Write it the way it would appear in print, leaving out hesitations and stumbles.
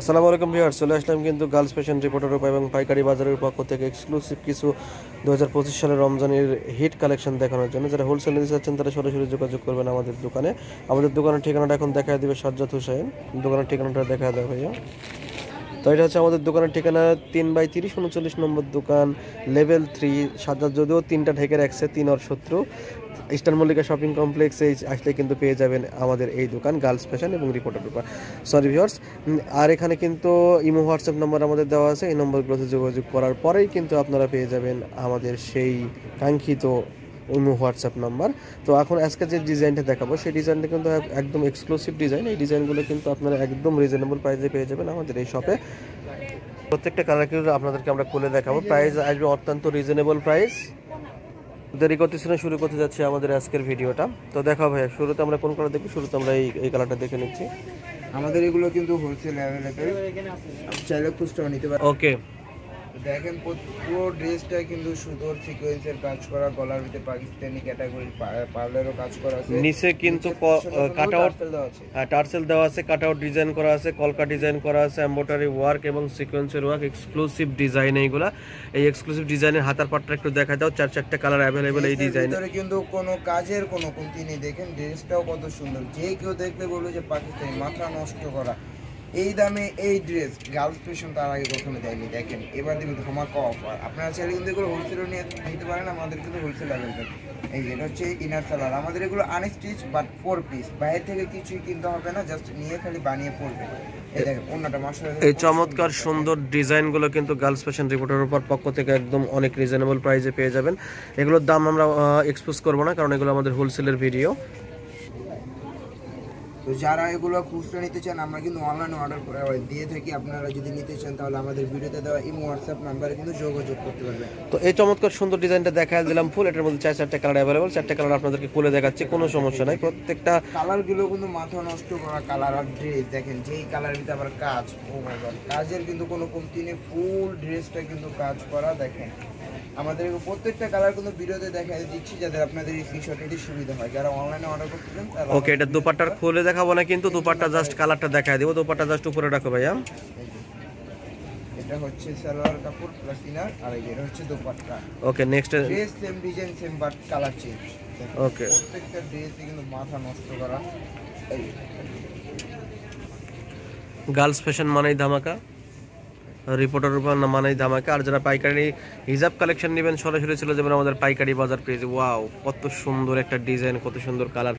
আসসালামু আলাইকুম ভিউয়ার্স, চলে আসলাম কিন্তু গার্লস ফ্যাশন রিপোর্টার এবং পাইকারি বাজারের পক্ষ থেকে এক্সক্লুসিভ কিছু 2025 সালের রমজানের হিট কালেকশন দেখানোর জন্য। যারা হোলসেল নিতে চাচ্ছেন তারা সরাসরি যোগাযোগ করবেন আমাদের দোকানে। আমাদের দোকানের ঠিকানাটা এখন দেখা দেবে সাজ্জাদ হোসেন। দোকানের ঠিকানাটা দেখা দেবে ভাইয়া। তো এটা হচ্ছে আমাদের দোকানের ঠিকানা 3/30 39 নম্বর দোকান, লেভেল 3 সাজ্জাদ। যদিও 3টা ঢেকে রাখছে, 3 আর শত্রু। ইস্টার্ন মল্লিকা শপিং কমপ্লেক্সে আসলে কিন্তু পেয়ে যাবেন আমাদের এই দোকান গার্লস ফ্যাশন এবং রিপোর্টার পেপার। সরি ভিউয়ার্স, আর এখানে কিন্তু ইমো হোয়াটসঅ্যাপ নাম্বার আমাদের দেওয়া আছে। এই নম্বরগুলোতে যোগাযোগ করার পরেই কিন্তু আপনারা পেয়ে যাবেন আমাদের সেই কাঙ্ক্ষিত ইমো হোয়াটসঅ্যাপ নাম্বার। তো এখন আজকে যে ডিজাইনটা দেখাবো সেই ডিজাইনটা কিন্তু একদম এক্সক্লুসিভ ডিজাইন। এই ডিজাইনগুলো কিন্তু আপনারা একদম রিজনেবল প্রাইসে পেয়ে যাবেন আমাদের এই শপে। প্রত্যেকটা কালার কিন্তু আপনাদেরকে আমরা খুলে দেখাবো, প্রাইস আসবে অত্যন্ত রিজনেবল প্রাইস। দেরি করতেছি না, শুরু করতে যাচ্ছি আমাদের আজকের ভিডিওটা। তো দেখো ভাইয়া, শুরুতে আমরা কোন কালার দেখি? শুরুতে আমরা এই কালারটা দেখে নিচ্ছি। আমাদের এগুলো কিন্তু হোলসেল অ্যাভেলেবেল, চাইলে খুচরা নিতে পারেন। ওকে, দেখেন পুরো ড্রেসটা কিন্তু সুতোর সিকোয়েন্সের কাজ করা, গলার ভিতরে পাকিস্তানি ক্যাটাগরি পার্লারও কাজ করা আছে। নিচে কিন্তু কাটআউট টার্সেল দেওয়া আছে, কাটআউট ডিজাইন করা আছে, কলকা ডিজাইন করা আছে, এমব্রয়ডারি ওয়ার্ক এবং সিকোয়েন্সের ওয়ার্ক, এক্সক্লুসিভ ডিজাইন এইগুলা। এই এক্সক্লুসিভ ডিজাইনের হাতার পাটটা একটু দেখা দাও। 4-4টা কালার অ্যাভেলেবেল এই ডিজাইনে। ভিতরে কিন্তু কোনো কাজের কোনো কমতি নেই। দেখেন ড্রেসটাও কত সুন্দর, যে কেউ দেখলে বলবে যে পাকিস্তানি, মাথা নষ্ট করা। এই দামে এই ড্রেস গার্লস ফ্যাশন তার আগে কখনো দেয়নি। দেখেন এবার দেবেন ধামাকা অফার। আপনারা চাইলে কিন্তু এগুলো হোলসেলও নিতে পারেন, আমাদের কিন্তু হোলসেল অ্যাভেলেবেল। এই যে এটা হচ্ছে ইনার সালার, আমাদের এগুলো আনস্টিচ বাট 4 পিস, বাইরে থেকে কিছুই কিনতে হবে না, জাস্ট নিয়ে খালি বানিয়ে পড়বে। এই দেখেন ওন্নাটা মাশাআল্লাহ, এই চমৎকার সুন্দর ডিজাইনগুলো কিন্তু গার্লস ফ্যাশন রিপোর্টের উপর পক্ষ থেকে একদম অনেক রিজনেবল প্রাইসে পেয়ে যাবেন। এগুলোর দাম আমরা এক্সপোজ করবো না, কারণ এগুলো আমাদের হোলসেলের ভিডিও। তো যারা এগুলো খুচরা নিতে চান, আমরা কিন্তু অনলাইনে অর্ডার করে দিয়ে থাকি। আপনারা যদি নিতে চান তাহলে আমাদের ভিডিওতে দেওয়া ইমো হোয়াটসঅ্যাপ নাম্বারে কিন্তু যোগাযোগ করতে পারবেন। তো এই চমৎকার সুন্দর ডিজাইনটা দেখা দিলাম ফুল। এটার মধ্যে 4-4টা কালার অ্যাভেলেবল। 4টা কালার আপনাদেরকে খুলে দেখাচ্ছি, কোনো সমস্যা নাই। প্রত্যেকটা কালারগুলো কিন্তু মাথা নষ্ট করা কালার আর ড্রেস। দেখেন যেই কালার ভিতরে আবার কাজ, ও মাই গড, কাজের কিন্তু কোনো কমতি নেই। ফুল ড্রেসটা কিন্তু কাজ করা। দেখেন আমাদের প্রত্যেকটা কালার কিন্তু ভিডিওতে দেখাই দিচ্ছি, যাদের আপনাদের স্ক্রিনশট নিতে সুবিধা হয়। যারা অনলাইনে অর্ডার করতে চান তারা ওকে, এটা দুপাট্টার খুলে দেখাবো না, কিন্তু দুপাট্টা জাস্ট কালারটা দেখায় দেবো। দুপাট্টা জাস্ট উপরে রাখো ভাইয়া। এটা হচ্ছে সালোয়ার কাপড় প্লাস ইনার, আর এটা হচ্ছে dupatta. Okay, next dress same design same but colour change. Okay, প্রত্যেকটা ড্রেসই কিন্তু মাথা নষ্ট করা। এই গার্লস ফ্যাশন মানেই ধামাকা, রিপোর্টার উপর মানেই ধামাকা। আর যারা পাইকারি হিজাব কালেকশন নেবেন সরাসরি চলে যাবেন আমাদের পাইকারি বাজার পেজে। ওয়াও, কত সুন্দর একটা ডিজাইন, কত সুন্দর কালার।